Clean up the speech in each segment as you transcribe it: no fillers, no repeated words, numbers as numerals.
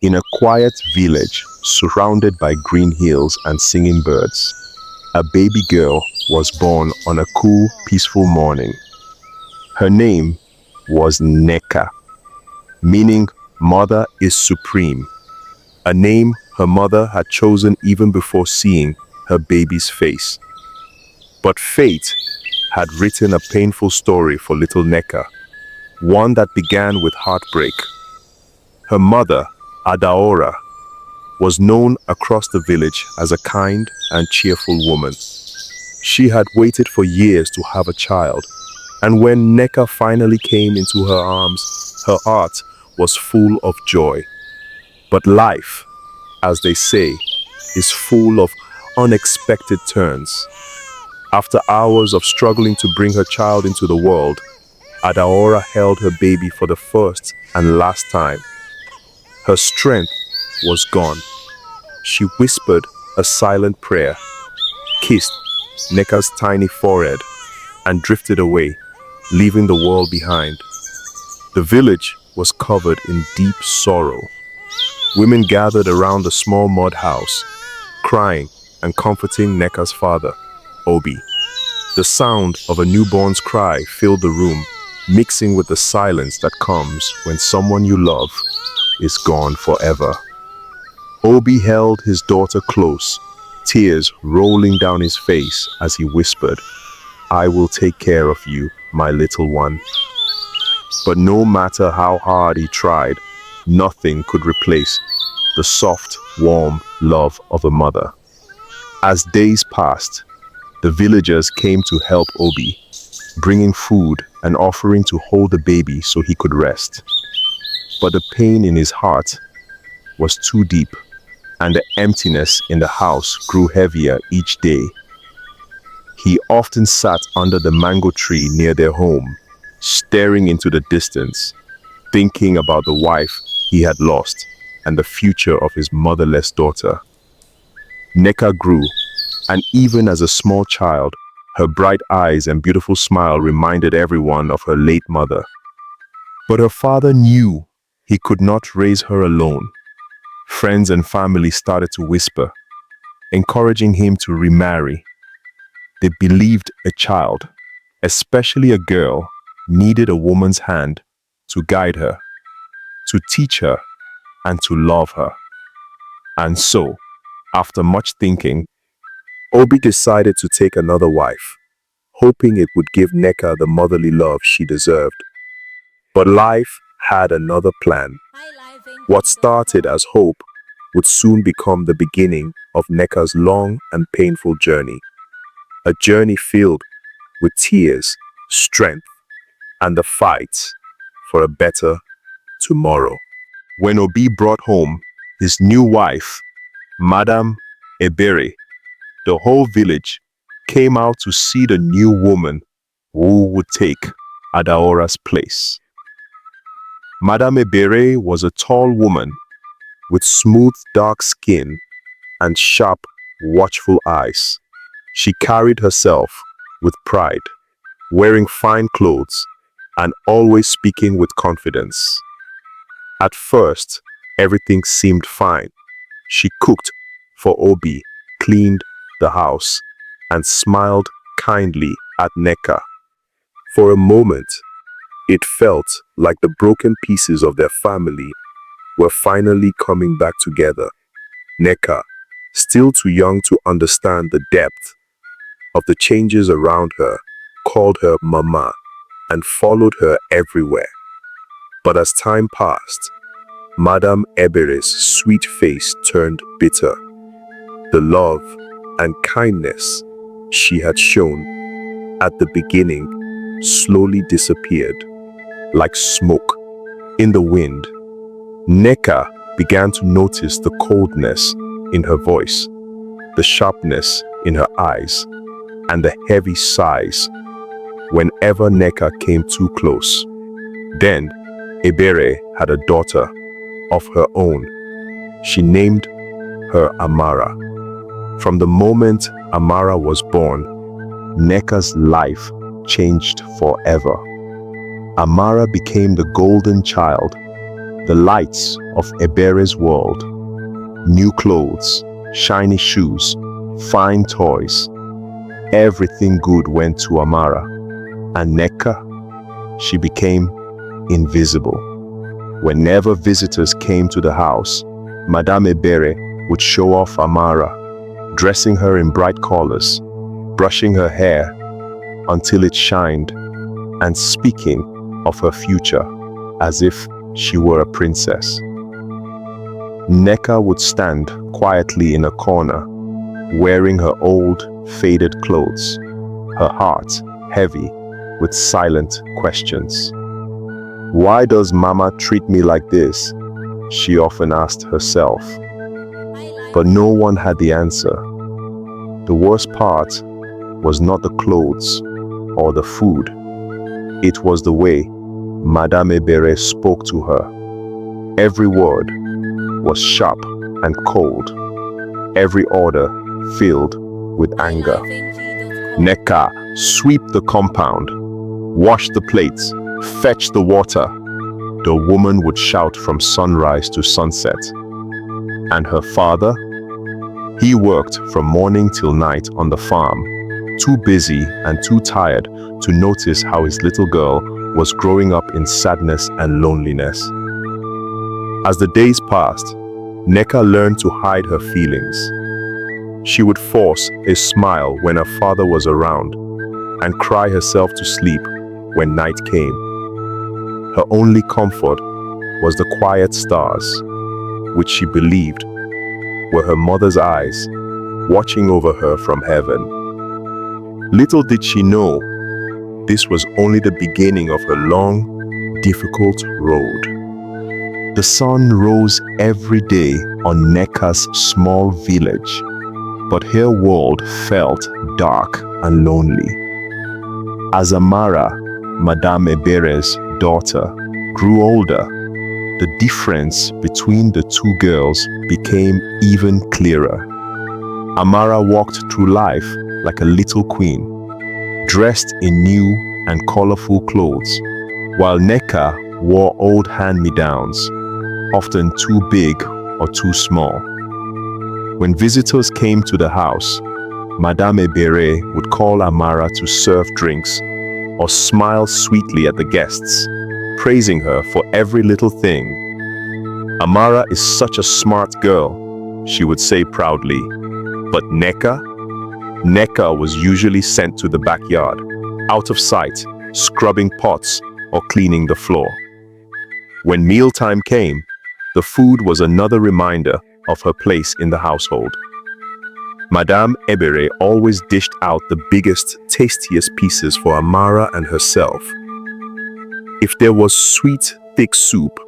In a quiet village surrounded by green hills and singing birds, a baby girl was born on a cool, peaceful morning. Her name was Neca, meaning Mother is Supreme, a name her mother had chosen even before seeing her baby's face. But fate had written a painful story for little Neca, one that began with heartbreak. Her mother, Adaora, was known across the village as a kind and cheerful woman. She had waited for years to have a child, and when Neca finally came into her arms, her heart was full of joy. But life, as they say, is full of unexpected turns. After hours of struggling to bring her child into the world, Adaora held her baby for the first and last time. Her strength was gone. She whispered a silent prayer, kissed Neca's tiny forehead, and drifted away, leaving the world behind. The village was covered in deep sorrow. Women gathered around the small mud house, crying and comforting Neca's father, Obi. The sound of a newborn's cry filled the room, mixing with the silence that comes when someone you love is gone forever. Obi held his daughter close, tears rolling down his face as he whispered, "I will take care of you, my little one." But no matter how hard he tried, nothing could replace the soft, warm love of a mother. As days passed, the villagers came to help Obi, bringing food and offering to hold the baby so he could rest. But the pain in his heart was too deep, and the emptiness in the house grew heavier each day. He often sat under the mango tree near their home, staring into the distance, thinking about the wife he had lost and the future of his motherless daughter. Neca grew, and even as a small child, her bright eyes and beautiful smile reminded everyone of her late mother. But her father knew he could not raise her alone. Friends and family started to whisper, encouraging him to remarry. They believed a child, especially a girl, needed a woman's hand to guide her, to teach her, and to love her. And so, after much thinking, Obi decided to take another wife, hoping it would give Neca the motherly love she deserved. But life had another plan. What started as hope would soon become the beginning of Neca's long and painful journey. A journey filled with tears, strength, and the fight for a better tomorrow. When Obi brought home his new wife, Madame Ebere, the whole village came out to see the new woman who would take Adaora's place. Madame Ebere was a tall woman with smooth dark skin and sharp, watchful eyes. She carried herself with pride, wearing fine clothes and always speaking with confidence. At first, everything seemed fine. She cooked for Obi, cleaned the house, and smiled kindly at Neca. For a moment, it felt like the broken pieces of their family were finally coming back together. Neca, still too young to understand the depth of the changes around her, called her Mama and followed her everywhere. But as time passed, Madame Ebere's sweet face turned bitter. The love and kindness she had shown at the beginning slowly disappeared like smoke in the wind. Neca began to notice the coldness in her voice, the sharpness in her eyes, and the heavy sighs whenever Neca came too close. Then, Ebere had a daughter of her own. She named her Amara. From the moment Amara was born, Neca's life changed forever. Amara became the golden child, The lights of Ebere's world. New clothes, shiny shoes, fine toys. Everything good went to Amara. And Nneka, she became invisible. Whenever visitors came to the house, Madame Ebere would show off Amara, dressing her in bright colors, brushing her hair until it shined, and speaking of her future as if she were a princess. Neca would stand quietly in a corner, wearing her old, faded clothes, her heart heavy with silent questions. "Why does Mama treat me like this?" she often asked herself. But no one had the answer. The worst part was not the clothes or the food. It was the way Madame Ebere spoke to her. Every word was sharp and cold. Every order filled with anger. "Neca, sweep the compound. Wash the plates. Fetch the water," the woman would shout from sunrise to sunset. And her father? He worked from morning till night on the farm, too busy and too tired to notice how his little girl was growing up in sadness and loneliness. As the days passed, Neca learned to hide her feelings. She would force a smile when her father was around and cry herself to sleep when night came. Her only comfort was the quiet stars, which she believed were her mother's eyes watching over her from heaven. Little did she know, this was only the beginning of her long, difficult road. The sun rose every day on Neca's small village, but her world felt dark and lonely. As Amara, Madame Ebere's daughter, grew older, the difference between the two girls became even clearer. Amara walked through life like a little queen, dressed in new and colorful clothes, while Neca wore old hand-me-downs, often too big or too small. When visitors came to the house, Madame Ebere would call Amara to serve drinks or smile sweetly at the guests, praising her for every little thing. "Amara is such a smart girl," she would say proudly. But Neca was usually sent to the backyard, out of sight, scrubbing pots or cleaning the floor. When mealtime came, the food was another reminder of her place in the household. Madame Ebere always dished out the biggest, tastiest pieces for Amara and herself. If there was sweet, thick soup,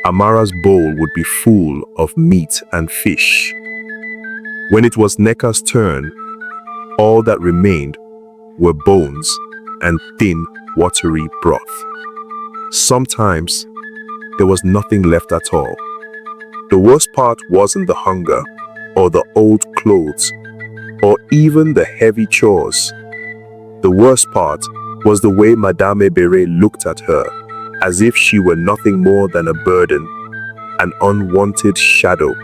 Amara's bowl would be full of meat and fish. When it was Neca's turn, all that remained were bones and thin, watery broth. Sometimes, there was nothing left at all. The worst part wasn't the hunger, or the old clothes, or even the heavy chores. The worst part was the way Madame Ebere looked at her, as if she were nothing more than a burden, an unwanted shadow.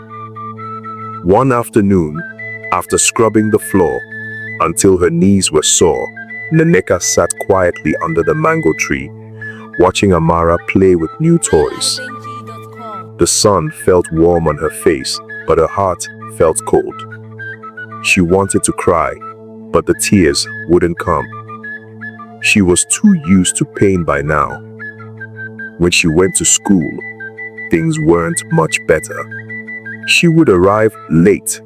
One afternoon, after scrubbing the floor until her knees were sore, Nneka sat quietly under the mango tree, watching Amara play with new toys. The sun felt warm on her face, but her heart felt cold. She wanted to cry, but the tears wouldn't come. She was too used to pain by now. When she went to school, things weren't much better. She would arrive late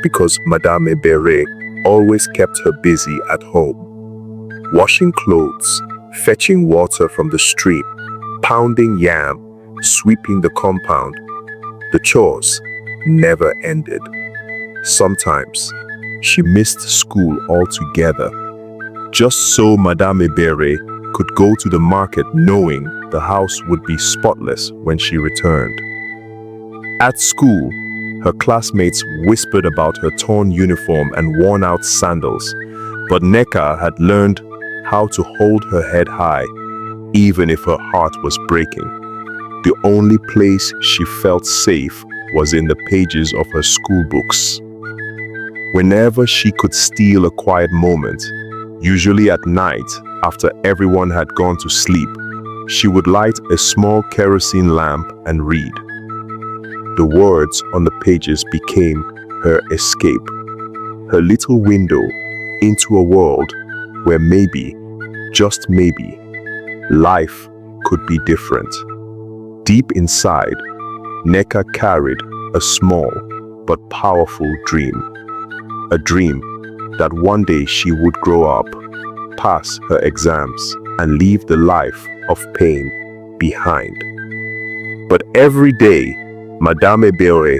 because Madame Ebere always kept her busy at home. Washing clothes, fetching water from the stream, pounding yam, sweeping the compound. The chores never ended. Sometimes, she missed school altogether, just so Madame Ebere could go to the market knowing the house would be spotless when she returned. At school, her classmates whispered about her torn uniform and worn-out sandals, but Neca had learned how to hold her head high, even if her heart was breaking. The only place she felt safe was in the pages of her school books. Whenever she could steal a quiet moment, usually at night after everyone had gone to sleep, she would light a small kerosene lamp and read. The words on the pages became her escape, her little window into a world where maybe, just maybe, life could be different. Deep inside, Neca carried a small but powerful dream. A dream that one day she would grow up, pass her exams, and leave the life of pain behind. But every day, Madame Ebere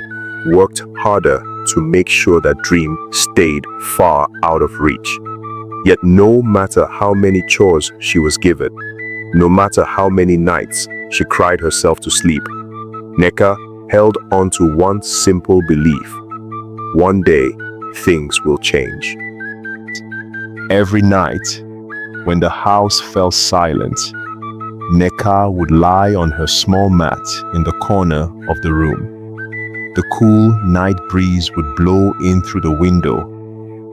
worked harder to make sure that dream stayed far out of reach. Yet no matter how many chores she was given, no matter how many nights she cried herself to sleep, Neca held on to one simple belief: one day, things will change. Every night, when the house fell silent, Neca would lie on her small mat in the corner of the room. The cool night breeze would blow in through the window,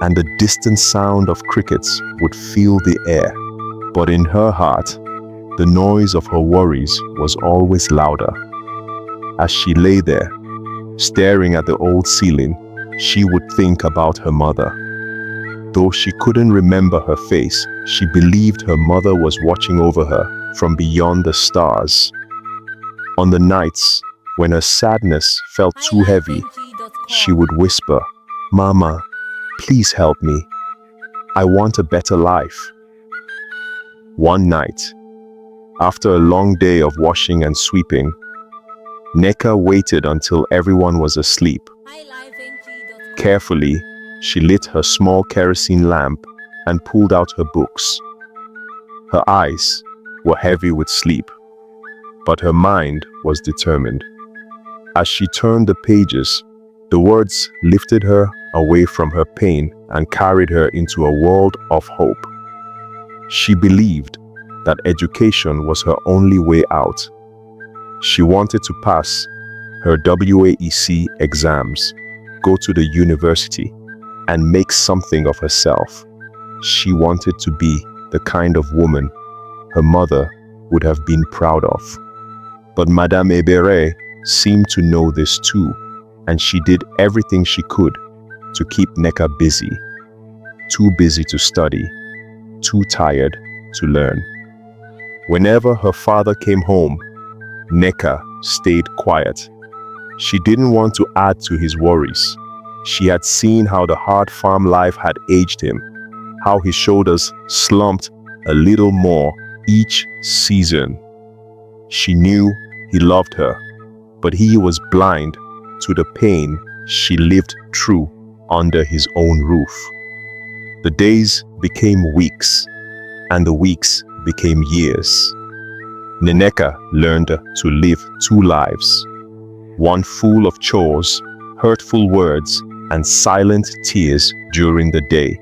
and the distant sound of crickets would fill the air. But in her heart, the noise of her worries was always louder. As she lay there, staring at the old ceiling, she would think about her mother. Though she couldn't remember her face, she believed her mother was watching over her from beyond the stars. On the nights when her sadness felt too heavy, she would whisper, "Mama, please help me. I want a better life." One night, after a long day of washing and sweeping, Neca waited until everyone was asleep. Carefully, she lit her small kerosene lamp and pulled out her books. Her eyes were heavy with sleep, but her mind was determined. As she turned the pages, the words lifted her away from her pain and carried her into a world of hope. She believed that education was her only way out. She wanted to pass her WAEC exams, go to the university, and make something of herself. She wanted to be the kind of woman her mother would have been proud of. But Madame Ebere seemed to know this too, and she did everything she could to keep Neca busy. Too busy to study, too tired to learn. Whenever her father came home, Neca stayed quiet. She didn't want to add to his worries. She had seen how the hard farm life had aged him, how his shoulders slumped a little more each season. She knew he loved her, but he was blind to the pain she lived through under his own roof. The days became weeks, and the weeks became years. Nneka learned to live two lives, one full of chores, hurtful words, and silent tears during the day,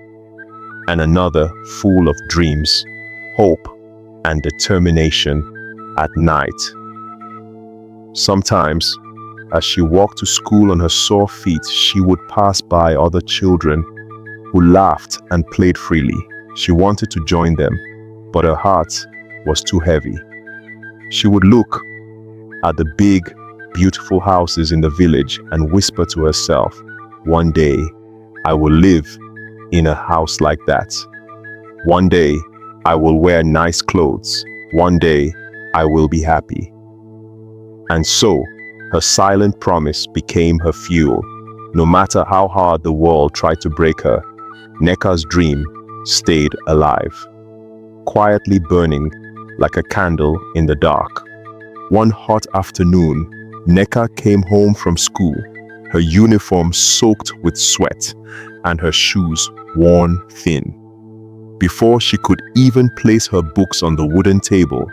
and another full of dreams, hope, and determination at night. Sometimes, as she walked to school on her sore feet, she would pass by other children who laughed and played freely. She wanted to join them, but her heart was too heavy. She would look at the big, beautiful houses in the village and whisper to herself, "One day, I will live in a house like that. One day, I will wear nice clothes. One day, I will be happy." And so, her silent promise became her fuel. No matter how hard the world tried to break her, Neca's dream stayed alive, quietly burning like a candle in the dark. One hot afternoon, Neca came home from school, her uniform soaked with sweat and her shoes worn thin. Before she could even place her books on the wooden table,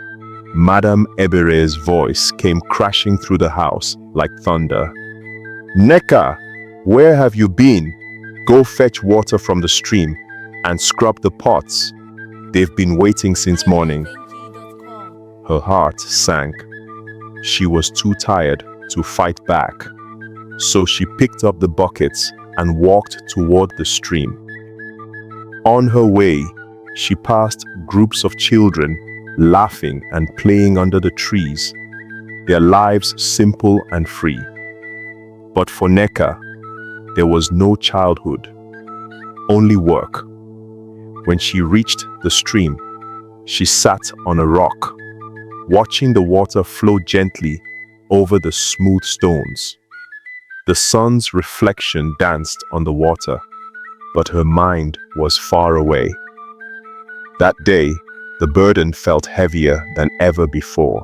Madame Ebere's voice came crashing through the house like thunder. "Neca, where have you been? Go fetch water from the stream and scrub the pots. They've been waiting since morning." Her heart sank. she was too tired to fight back, so she picked up the buckets and walked toward the stream. On her way, she passed groups of children laughing and playing under the trees, their lives simple and free. But for Neca, there was no childhood, only work. When she reached the stream, she sat on a rock, watching the water flow gently over the smooth stones. The sun's reflection danced on the water, but her mind was far away. That day, the burden felt heavier than ever before.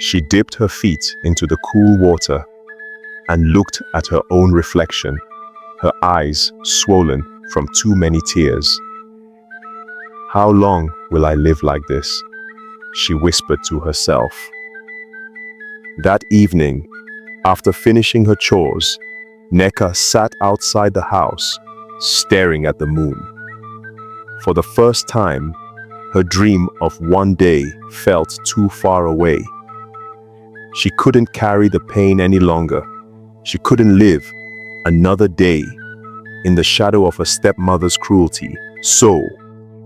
She dipped her feet into the cool water and looked at her own reflection, her eyes swollen from too many tears. "How long will I live like this?" she whispered to herself. That evening, after finishing her chores, Neca sat outside the house, staring at the moon. For the first time, her dream of one day felt too far away. She couldn't carry the pain any longer. She couldn't live another day in the shadow of her stepmother's cruelty. So,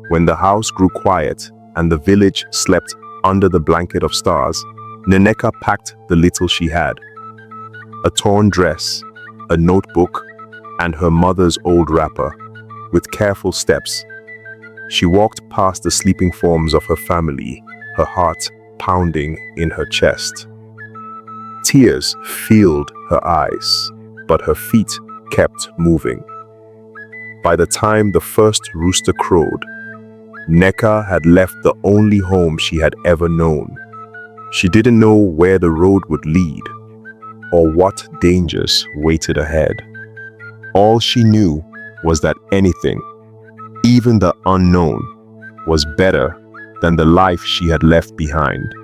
when the house grew quiet and the village slept under the blanket of stars, Nneka packed the little she had: a torn dress, a notebook, and her mother's old wrapper. With careful steps, she walked past the sleeping forms of her family, her heart pounding in her chest. Tears filled her eyes, but her feet kept moving. By the time the first rooster crowed, Neca had left the only home she had ever known. She didn't know where the road would lead or what dangers waited ahead. All she knew was that anything, even the unknown, was better than the life she had left behind.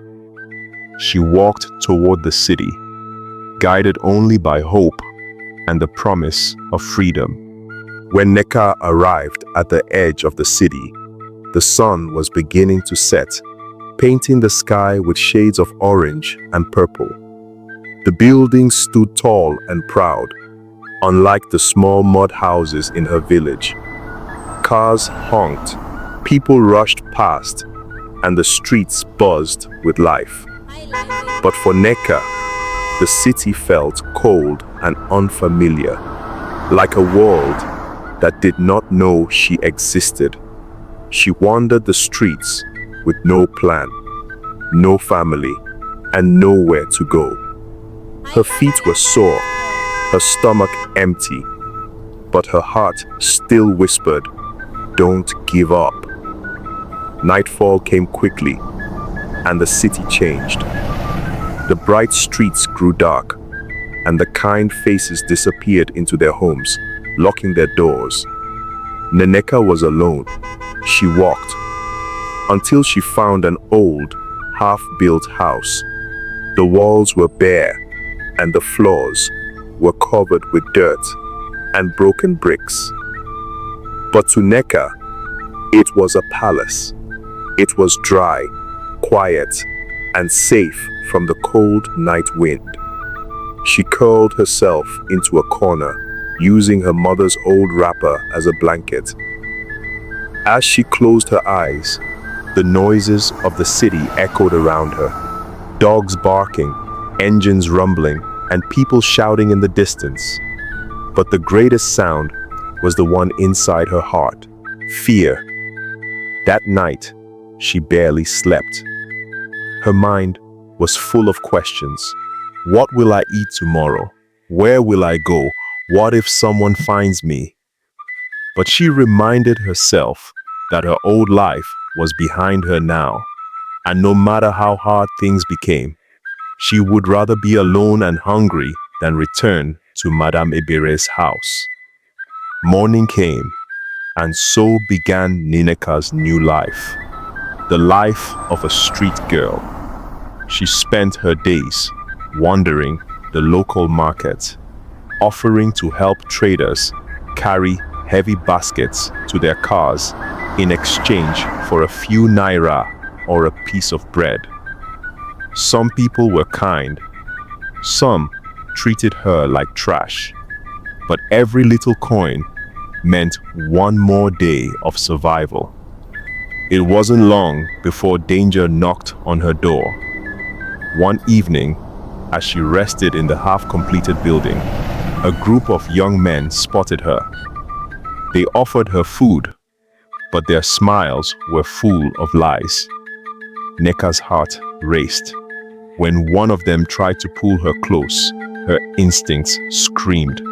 She walked toward the city, guided only by hope and the promise of freedom. When Neca arrived at the edge of the city, the sun was beginning to set, painting the sky with shades of orange and purple. The buildings stood tall and proud, unlike the small mud houses in her village. Cars honked, people rushed past, and the streets buzzed with life. But for Neca, the city felt cold and unfamiliar, like a world that did not know she existed. She wandered the streets with no plan, no family, and nowhere to go. Her feet were sore, her stomach empty, but her heart still whispered, "Don't give up." Nightfall came quickly, and the city changed. The bright streets grew dark, and the kind faces disappeared into their homes, locking their doors. Nneka was alone. She walked until she found an old, half-built house. The walls were bare, and the floors were covered with dirt and broken bricks. But to Neca, it was a palace. It was dry, quiet, and safe from the cold night wind. She curled herself into a corner, using her mother's old wrapper as a blanket. As she closed her eyes, the noises of the city echoed around her. Dogs barking, engines rumbling, and people shouting in the distance. But the greatest sound was the one inside her heart: fear. That night, she barely slept. Her mind was full of questions. What will I eat tomorrow? Where will I go? What if someone finds me? But she reminded herself that her old life was behind her now, and no matter how hard things became, she would rather be alone and hungry than return to Madame Ebere's house. Morning came, and so began Nneka's new life, the life of a street girl. She spent her days wandering the local market, offering to help traders carry heavy baskets to their cars in exchange for a few naira or a piece of bread. Some people were kind, some treated her like trash, but every little coin meant one more day of survival. It wasn't long before danger knocked on her door. One evening, as she rested in the half-completed building, a group of young men spotted her. They offered her food, but their smiles were full of lies. Neca's heart raced. When one of them tried to pull her close, her instincts screamed.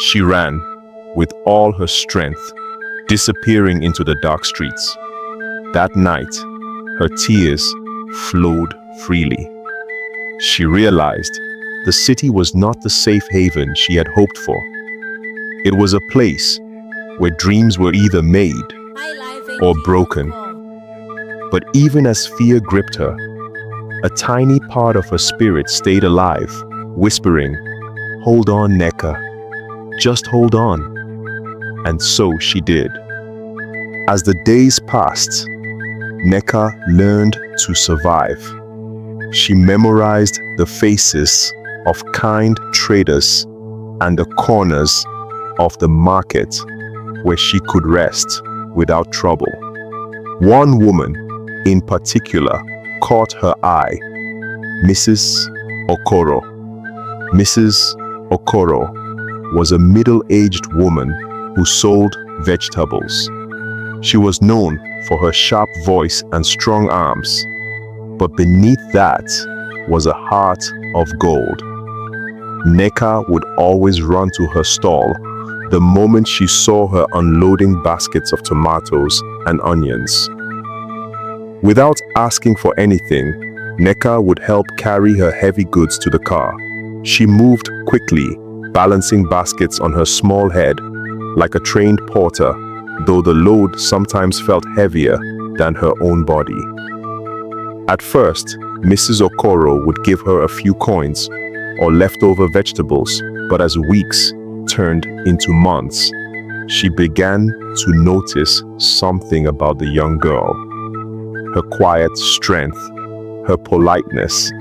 She ran with all her strength, disappearing into the dark streets. That night, her tears flowed freely. She realized the city was not the safe haven she had hoped for. It was a place where dreams were either made or broken. But even as fear gripped her, a tiny part of her spirit stayed alive, whispering, "Hold on, Neca. Just hold on." And so she did. As the days passed, Neca learned to survive. She memorized the faces of kind traders and the corners of the market where she could rest without trouble. One woman in particular caught her eye, Mrs. Okoro. Mrs. Okoro was a middle-aged woman who sold vegetables. She was known for her sharp voice and strong arms, but beneath that was a heart of gold. Neca would always run to her stall the moment she saw her unloading baskets of tomatoes and onions. Without asking for anything, Neca would help carry her heavy goods to the car. She moved quickly, balancing baskets on her small head like a trained porter, though the load sometimes felt heavier than her own body. At first, Mrs. Okoro would give her a few coins or leftover vegetables, but as weeks turned into months, she began to notice something about the young girl. Her quiet strength, her politeness,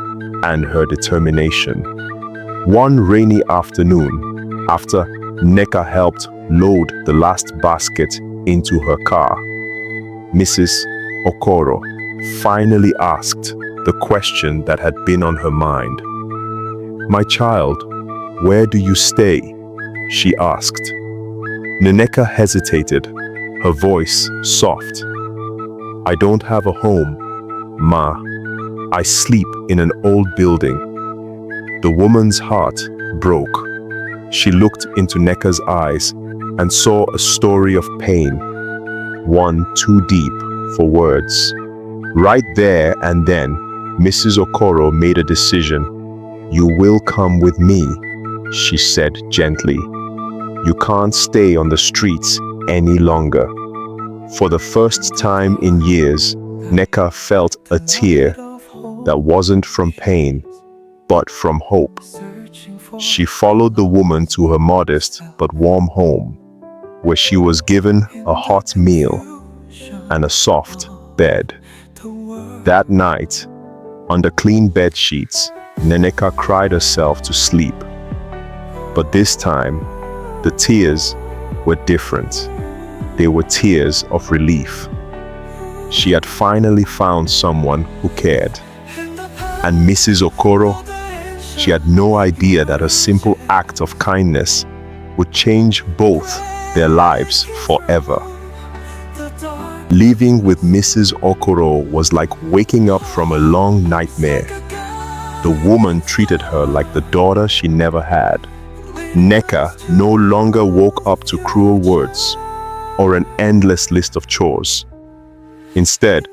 and her determination. One rainy afternoon, after Neca helped load the last basket into her car, Mrs. Okoro finally asked the question that had been on her mind. "My child, where do you stay?" she asked. Nneka hesitated, her voice soft. "I don't have a home, Ma. I sleep in an old building." The woman's heart broke. She looked into Nneka's eyes and saw a story of pain, one too deep for words. Right there and then, Mrs. Okoro made a decision. "You will come with me," she said gently. "You can't stay on the streets any longer." For the first time in years, Neca felt a tear that wasn't from pain, but from hope. She followed the woman to her modest but warm home, where she was given a hot meal and a soft bed. That night, under clean bed sheets, Nneka cried herself to sleep. But this time, the tears were different. They were tears of relief. She had finally found someone who cared. And Mrs. Okoro, she had no idea that a simple act of kindness would change both their lives forever. Living with Mrs. Okoro was like waking up from a long nightmare. The woman treated her like the daughter she never had. Neca no longer woke up to cruel words or an endless list of chores. Instead,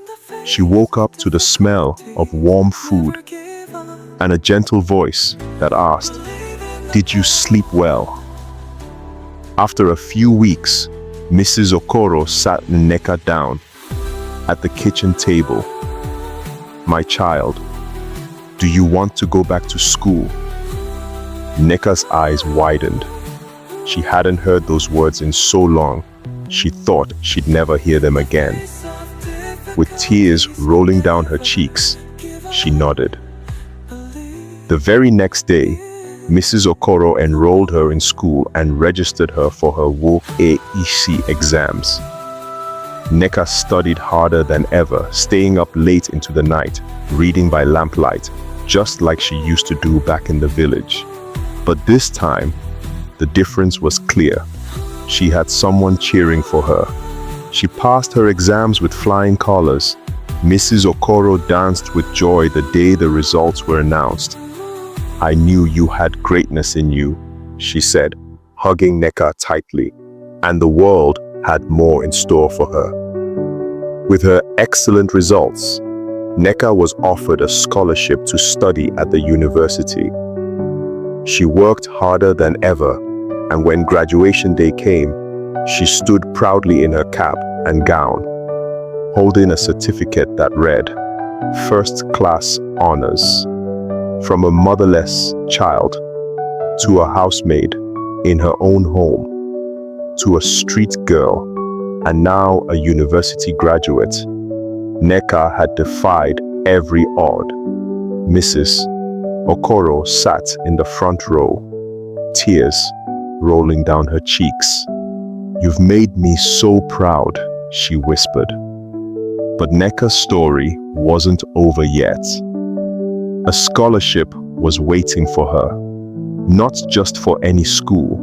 she woke up to the smell of warm food and a gentle voice that asked, "Did you sleep well?" After a few weeks, Mrs. Okoro sat Nneka down at the kitchen table. "My child, do you want to go back to school?" Nneka's eyes widened. She hadn't heard those words in so long, she thought she'd never hear them again. With tears rolling down her cheeks, she nodded. The very next day, Mrs. Okoro enrolled her in school and registered her for her WOC AEC exams. Nneka studied harder than ever, staying up late into the night, reading by lamplight, just like she used to do back in the village. But this time, the difference was clear. She had someone cheering for her. She passed her exams with flying colors. Mrs. Okoro danced with joy the day the results were announced. "I knew you had greatness in you," she said, hugging Nneka tightly, and the world had more in store for her. With her excellent results, Nneka was offered a scholarship to study at the university. She worked harder than ever, and when graduation day came, she stood proudly in her cap and gown, holding a certificate that read, "First Class Honors." From a motherless child, to a housemaid in her own home, to a street girl, and now a university graduate, Nneka had defied every odd. Mrs. Okoro sat in the front row, tears rolling down her cheeks. "You've made me so proud," she whispered. But Nneka's story wasn't over yet. A scholarship was waiting for her, not just for any school,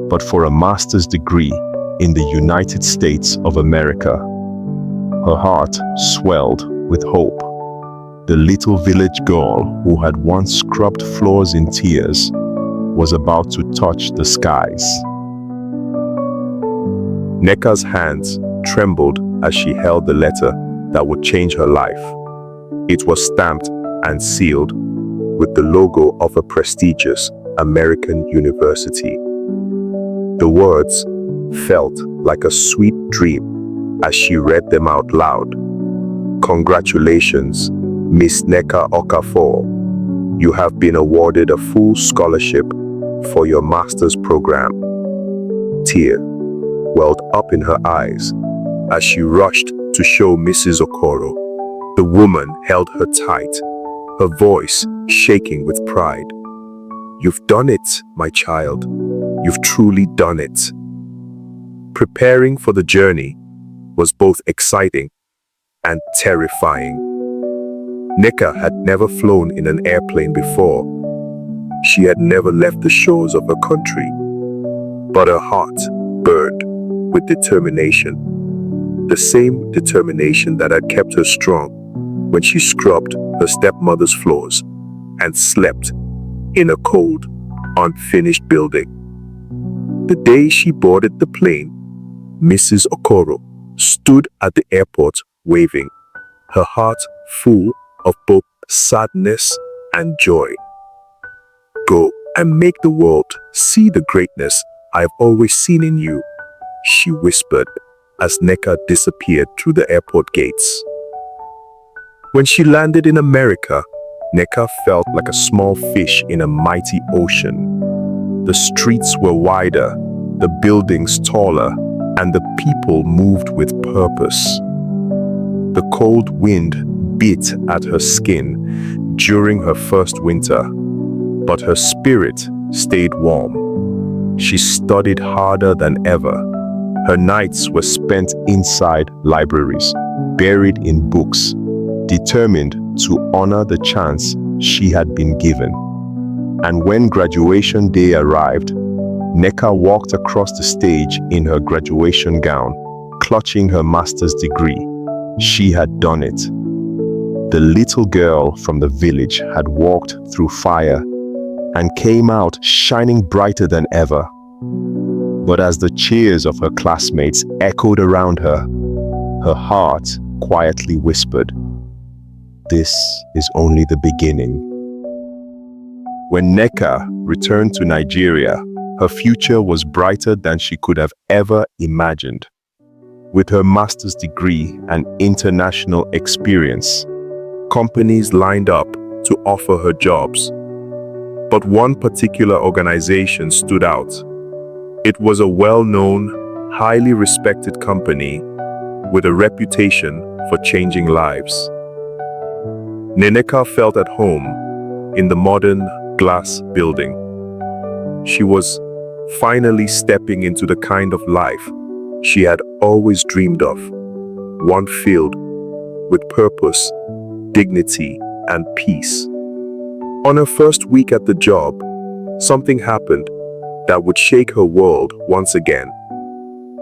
but for a master's degree in the United States of America. Her heart swelled with hope. The little village girl who had once scrubbed floors in tears was about to touch the skies. Nneka's hands trembled as she held the letter that would change her life. It was stamped and sealed with the logo of a prestigious American university. The words felt like a sweet dream as she read them out loud. "Congratulations, Miss Neca Okafor. You have been awarded a full scholarship for your master's program." Tear welled up in her eyes as she rushed to show Mrs. Okoro. The woman held her tight, her voice shaking with pride. "You've done it, my child. You've truly done it." Preparing for the journey was both exciting and terrifying. Neca had never flown in an airplane before. She had never left the shores of her country, but her heart burned with determination. The same determination that had kept her strong when she scrubbed her stepmother's floors and slept in a cold, unfinished building. The day she boarded the plane, Mrs. Okoro stood at the airport waving, her heart full of both sadness and joy. "Go and make the world see the greatness I've always seen in you," she whispered as Neca disappeared through the airport gates. When she landed in America, Neca felt like a small fish in a mighty ocean. The streets were wider, the buildings taller, and the people moved with purpose. The cold wind bit at her skin during her first winter, but her spirit stayed warm. She studied harder than ever. Her nights were spent inside libraries, buried in books, determined to honor the chance she had been given. And when graduation day arrived, Neca walked across the stage in her graduation gown, clutching her master's degree. She had done it. The little girl from the village had walked through fire and came out shining brighter than ever. But as the cheers of her classmates echoed around her, her heart quietly whispered, "This is only the beginning." When Neca returned to Nigeria, her future was brighter than she could have ever imagined. With her master's degree and international experience, companies lined up to offer her jobs. But one particular organization stood out. It was a well-known, highly respected company with a reputation for changing lives. Nneka felt at home in the modern glass building. She was finally stepping into the kind of life she had always dreamed of, one filled with purpose, dignity, and peace. On her first week at the job, something happened that would shake her world once again.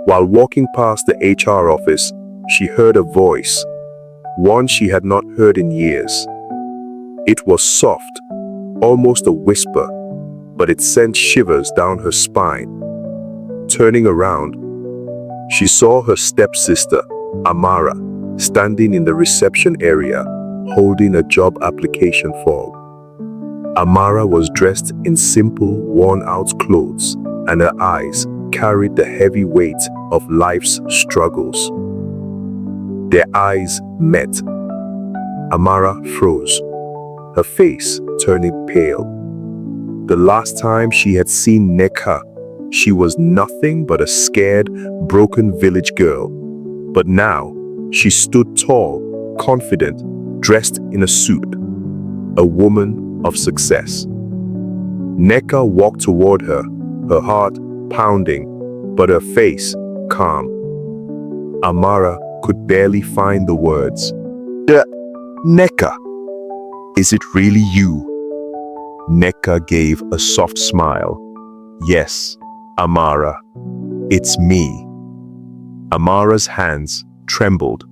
While walking past the HR office, she heard a voice, one she had not heard in years. It was soft, almost a whisper, but it sent shivers down her spine. Turning around, she saw her stepsister, Amara, standing in the reception area, holding a job application form. Amara was dressed in simple, worn-out clothes, and her eyes carried the heavy weight of life's struggles. Their eyes met. Amara froze, her face turning pale. The last time she had seen Neca, she was nothing but a scared, broken village girl. But now, she stood tall, confident, dressed in a suit, a woman of success. Neca walked toward her, her heart pounding, but her face calm. Amara could barely find the words. Neca, is it really you? Neca gave a soft smile. Yes, Amara, it's me. Amara's hands trembled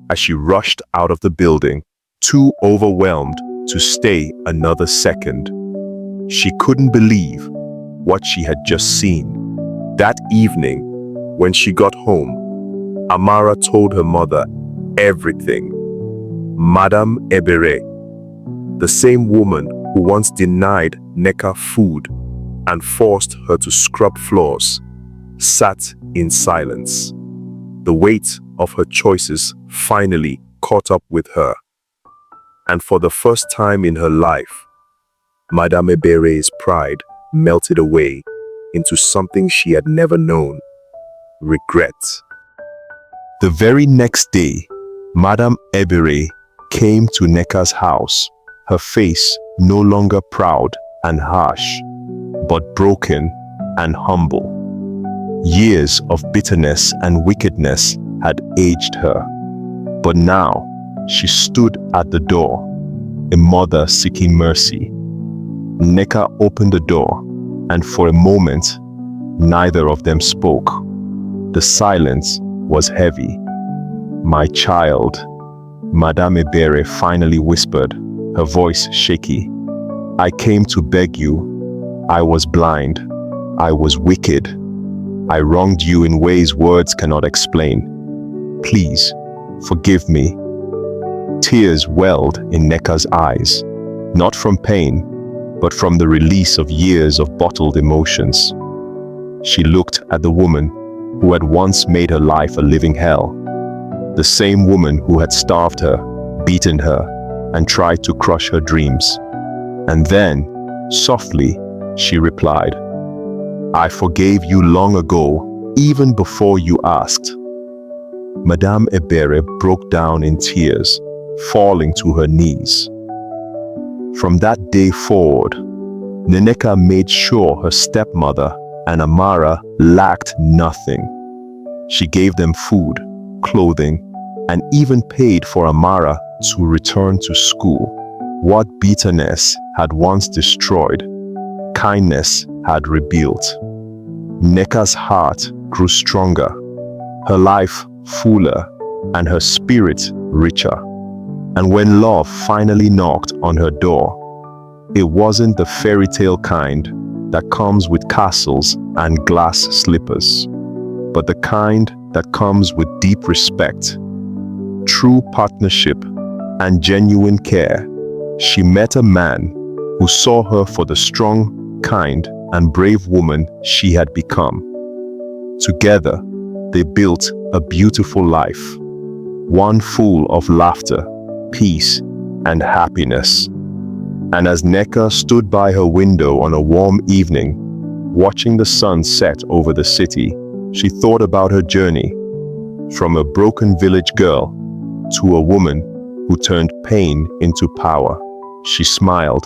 as she rushed out of the building, too overwhelmed to stay another second. She couldn't believe what she had just seen. That evening, when she got home, Amara told her mother everything. Madame Ebere, the same woman who once denied Neca food and forced her to scrub floors, sat in silence. The weight of her choices finally caught up with her. And for the first time in her life, Madame Ebere's pride melted away into something she had never known: regret. The very next day, Madame Ebere came to Neca's house, her face no longer proud and harsh, but broken and humble. Years of bitterness and wickedness had aged her, but now she stood at the door, a mother seeking mercy. Neca opened the door, and for a moment, neither of them spoke. The silence was heavy. "My child," Madame Ebere finally whispered, her voice shaky. "I came to beg you. I was blind. I was wicked. I wronged you in ways words cannot explain. Please, forgive me." Tears welled in Neca's eyes, not from pain, but from the release of years of bottled emotions. She looked at the woman who had once made her life a living hell, the same woman who had starved her, beaten her, and tried to crush her dreams. And then, softly, she replied, "I forgave you long ago, even before you asked." Madame Ebere broke down in tears, falling to her knees. From that day forward, Nneka made sure her stepmother and Amara lacked nothing. She gave them food, clothing, and even paid for Amara to return to school. What bitterness had once destroyed, kindness had rebuilt. Nneka's heart grew stronger, her life fuller, and her spirit richer. And when love finally knocked on her door, it wasn't the fairy tale kind that comes with castles and glass slippers, but the kind that comes with deep respect, true partnership, and genuine care. She met a man who saw her for the strong, kind, and brave woman she had become. Together, they built a beautiful life, one full of laughter, peace, and happiness. And as Neca stood by her window on a warm evening, watching the sun set over the city, she thought about her journey, from a broken village girl to a woman who turned pain into power. She smiled,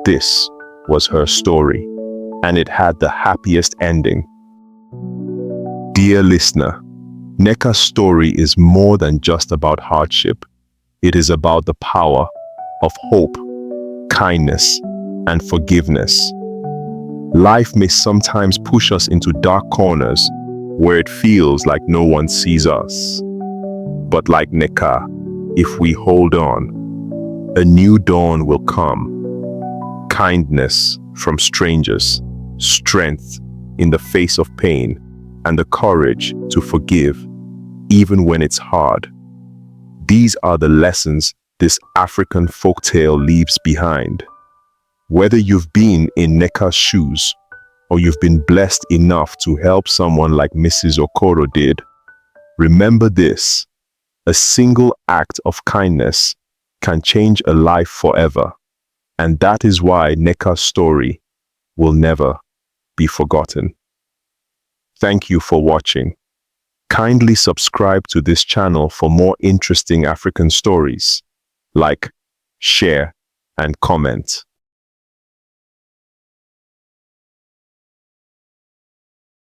This was her story, and it had the happiest ending. Dear listener, Neca's story is more than just about hardship. It is about the power of hope, kindness, and forgiveness. Life may sometimes push us into dark corners where it feels like no one sees us. But like Neca, if we hold on, a new dawn will come. Kindness from strangers, strength in the face of pain, and the courage to forgive, even when it's hard. These are the lessons this African folktale leaves behind. Whether you've been in Neca's shoes, or you've been blessed enough to help someone like Mrs. Okoro did, remember this: a single act of kindness can change a life forever. And that is why Neca's story will never be forgotten. Thank you for watching. Kindly subscribe to this channel for more interesting African stories. Like, share, and comment.